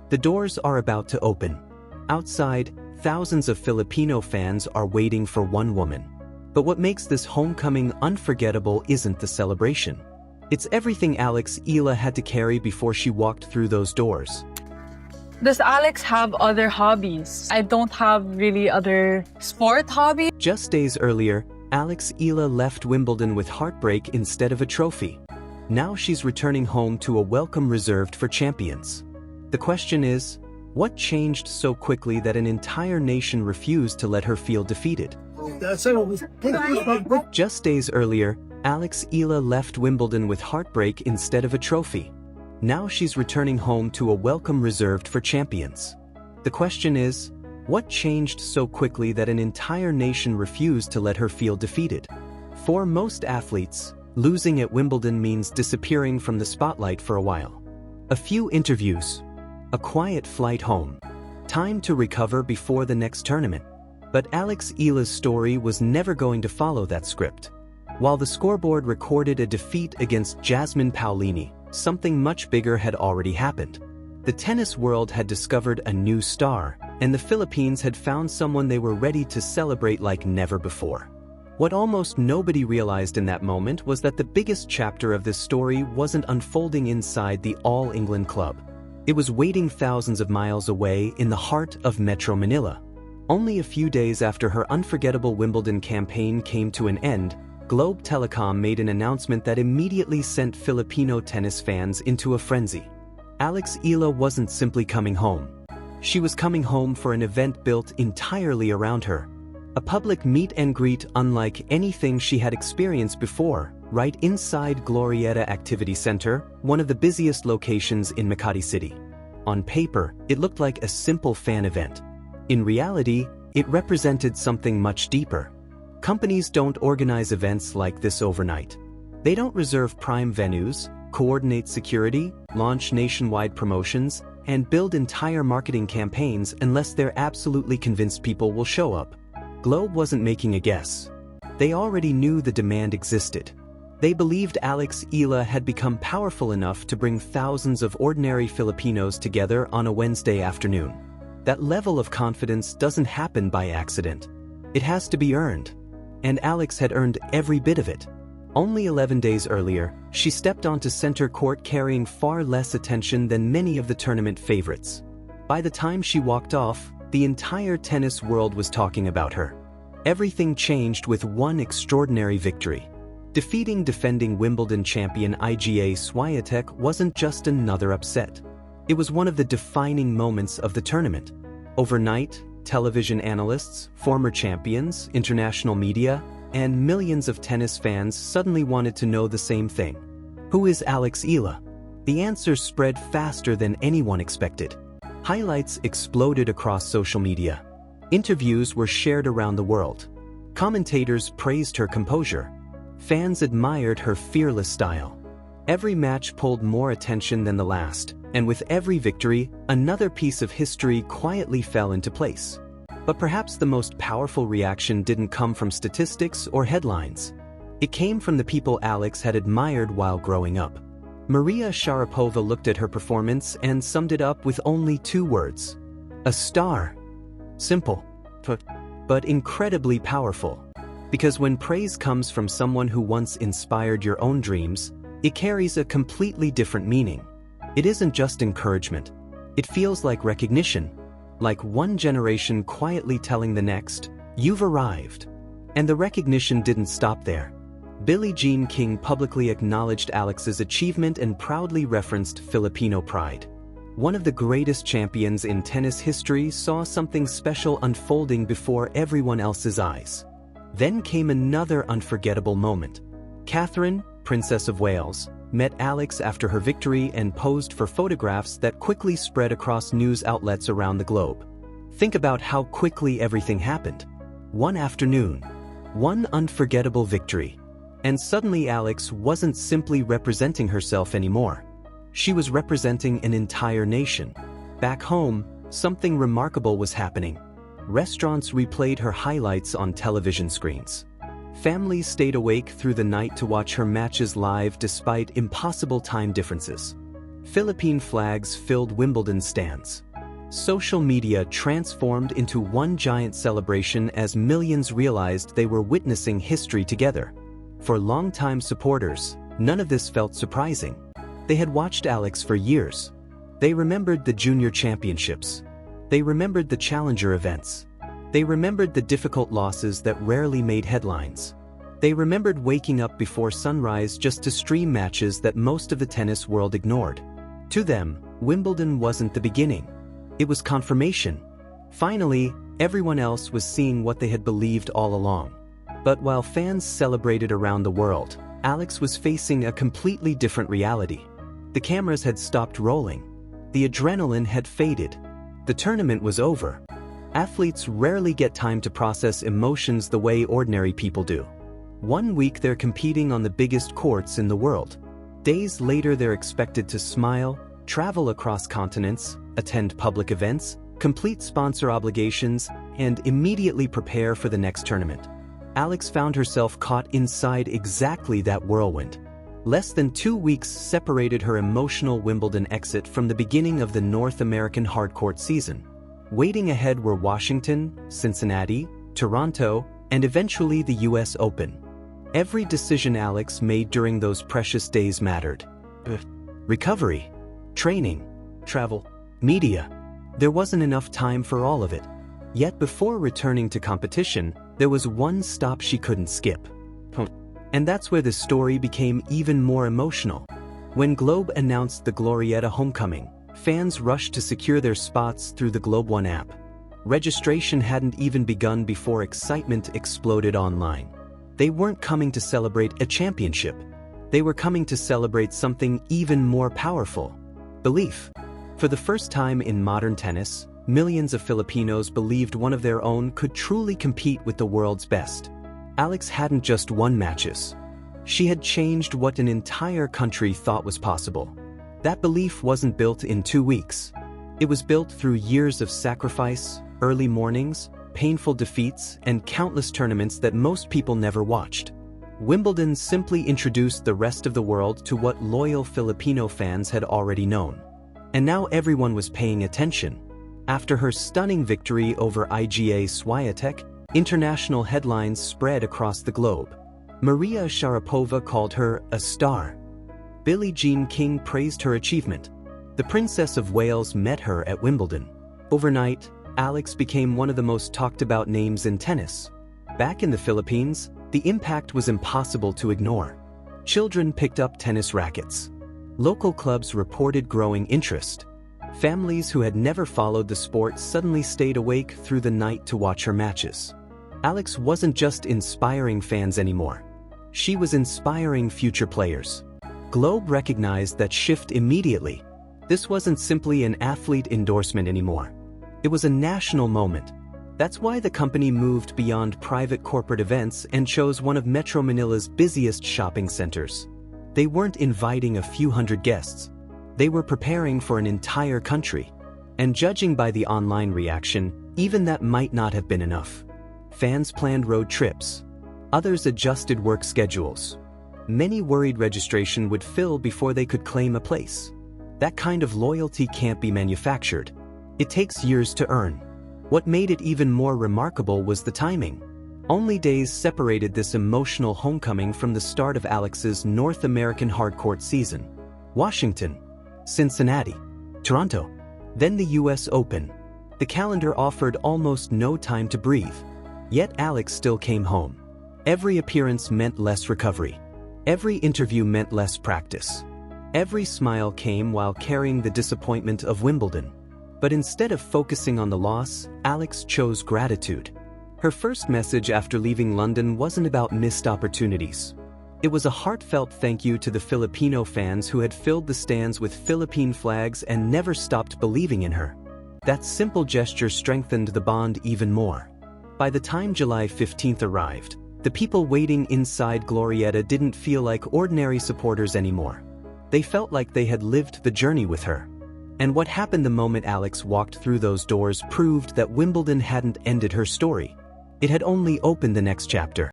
The doors are about to open. Outside, thousands of Filipino fans are waiting for one woman. But what makes this homecoming unforgettable isn't the celebration. It's everything Alex Eala had to carry before she walked through those doors. Does Alex have other hobbies? I don't have really other sport hobbies. Just days earlier, Alex Eala left Wimbledon with heartbreak instead of a trophy. Now she's returning home to a welcome reserved for champions. The question is, what changed so quickly that an entire nation refused to let her feel defeated? Just days earlier, Alex Eala left Wimbledon with heartbreak instead of a trophy. Now she's returning home to a welcome reserved for champions. The question is, what changed so quickly that an entire nation refused to let her feel defeated? For most athletes, losing at Wimbledon means disappearing from the spotlight for a while. A few interviews, a quiet flight home, time to recover before the next tournament. But Alex Eala's story was never going to follow that script. While the scoreboard recorded a defeat against Jasmine Paolini, something much bigger had already happened. The tennis world had discovered a new star, and the Philippines had found someone they were ready to celebrate like never before. What almost nobody realized in that moment was that the biggest chapter of this story wasn't unfolding inside the All England club. It was waiting thousands of miles away in the heart of Metro Manila. Only a few days after her unforgettable Wimbledon campaign came to an end, Globe Telecom made an announcement that immediately sent Filipino tennis fans into a frenzy. Alex Eala wasn't simply coming home. She was coming home for an event built entirely around her. A public meet and greet unlike anything she had experienced before, right inside Glorieta Activity Center, one of the busiest locations in Makati City. On paper, it looked like a simple fan event. In reality, it represented something much deeper. Companies don't organize events like this overnight. They don't reserve prime venues, coordinate security, launch nationwide promotions, and build entire marketing campaigns unless they're absolutely convinced people will show up. Globe wasn't making a guess. They already knew the demand existed. They believed Alex Eala had become powerful enough to bring thousands of ordinary Filipinos together on a Wednesday afternoon. That level of confidence doesn't happen by accident. It has to be earned. And Alex had earned every bit of it. Only 11 days earlier, she stepped onto center court carrying far less attention than many of the tournament favorites. By the time she walked off, the entire tennis world was talking about her. Everything changed with one extraordinary victory. Defeating defending Wimbledon champion Iga Swiatek wasn't just another upset. It was one of the defining moments of the tournament. Overnight, television analysts, former champions, international media, and millions of tennis fans suddenly wanted to know the same thing. Who is Alex Eala? The answers spread faster than anyone expected. Highlights exploded across social media. Interviews were shared around the world. Commentators praised her composure. Fans admired her fearless style. Every match pulled more attention than the last, and with every victory, another piece of history quietly fell into place. But perhaps the most powerful reaction didn't come from statistics or headlines. It came from the people Alex had admired while growing up. Maria Sharapova looked at her performance and summed it up with only 2 words. A star. Simple, but incredibly powerful. Because when praise comes from someone who once inspired your own dreams, it carries a completely different meaning. It isn't just encouragement. It feels like recognition. Like one generation quietly telling the next, you've arrived. And the recognition didn't stop there. Billie Jean King publicly acknowledged Alex's achievement and proudly referenced Filipino pride. One of the greatest champions in tennis history saw something special unfolding before everyone else's eyes. Then came another unforgettable moment. Catherine, Princess of Wales, met Alex after her victory and posed for photographs that quickly spread across news outlets around the globe. Think about how quickly everything happened. One afternoon, one unforgettable victory. And suddenly Alex wasn't simply representing herself anymore. She was representing an entire nation. Back home, something remarkable was happening. Restaurants replayed her highlights on television screens. Families stayed awake through the night to watch her matches live despite impossible time differences. Philippine flags filled Wimbledon stands. Social media transformed into one giant celebration as millions realized they were witnessing history together. For longtime supporters, none of this felt surprising. They had watched Alex for years. They remembered the junior championships. They remembered the challenger events. They remembered the difficult losses that rarely made headlines. They remembered waking up before sunrise just to stream matches that most of the tennis world ignored. To them, Wimbledon wasn't the beginning. It was confirmation. Finally, everyone else was seeing what they had believed all along. But while fans celebrated around the world, Alex was facing a completely different reality. The cameras had stopped rolling. The adrenaline had faded. The tournament was over. Athletes rarely get time to process emotions the way ordinary people do. One week they're competing on the biggest courts in the world. Days later they're expected to smile, travel across continents, attend public events, complete sponsor obligations, and immediately prepare for the next tournament. Alex found herself caught inside exactly that whirlwind. Less than 2 weeks separated her emotional Wimbledon exit from the beginning of the North American hardcourt season. Waiting ahead were Washington, Cincinnati, Toronto, and eventually the US Open. Every decision Alex made during those precious days mattered. Recovery, training, travel, media. There wasn't enough time for all of it. Yet before returning to competition, there was one stop she couldn't skip. And that's where the story became even more emotional. When Globe announced the Glorietta homecoming, fans rushed to secure their spots through the Globe One app. Registration hadn't even begun before excitement exploded online. They weren't coming to celebrate a championship. They were coming to celebrate something even more powerful: belief. For the first time in modern tennis, millions of Filipinos believed one of their own could truly compete with the world's best. Alex hadn't just won matches. She had changed what an entire country thought was possible. That belief wasn't built in 2 weeks. It was built through years of sacrifice, early mornings, painful defeats, and countless tournaments that most people never watched. Wimbledon simply introduced the rest of the world to what loyal Filipino fans had already known. And now everyone was paying attention. After her stunning victory over IGA Swiatek, international headlines spread across the globe. Maria Sharapova called her a star. Billie Jean King praised her achievement. The Princess of Wales met her at Wimbledon. Overnight, Alex became one of the most talked about names in tennis. Back in the Philippines, the impact was impossible to ignore. Children picked up tennis rackets. Local clubs reported growing interest. Families who had never followed the sport suddenly stayed awake through the night to watch her matches. Alex wasn't just inspiring fans anymore. She was inspiring future players. Globe recognized that shift immediately. This wasn't simply an athlete endorsement anymore. It was a national moment. That's why the company moved beyond private corporate events and chose one of Metro Manila's busiest shopping centers. They weren't inviting a few hundred guests. They were preparing for an entire country. And judging by the online reaction, even that might not have been enough. Fans planned road trips. Others adjusted work schedules. Many worried registration would fill before they could claim a place. That kind of loyalty can't be manufactured. It takes years to earn. What made it even more remarkable was the timing. Only days separated this emotional homecoming from the start of Alex's North American hardcourt season. Washington, Cincinnati, Toronto, then the US Open. The calendar offered almost no time to breathe. Yet Alex still came home. Every appearance meant less recovery. Every interview meant less practice. Every smile came while carrying the disappointment of Wimbledon. But instead of focusing on the loss, Alex chose gratitude. Her first message after leaving London wasn't about missed opportunities. It was a heartfelt thank you to the Filipino fans who had filled the stands with Philippine flags and never stopped believing in her. That simple gesture strengthened the bond even more. By the time July 15th arrived, the people waiting inside Glorietta didn't feel like ordinary supporters anymore. They felt like they had lived the journey with her. And what happened the moment Alex walked through those doors proved that Wimbledon hadn't ended her story. It had only opened the next chapter.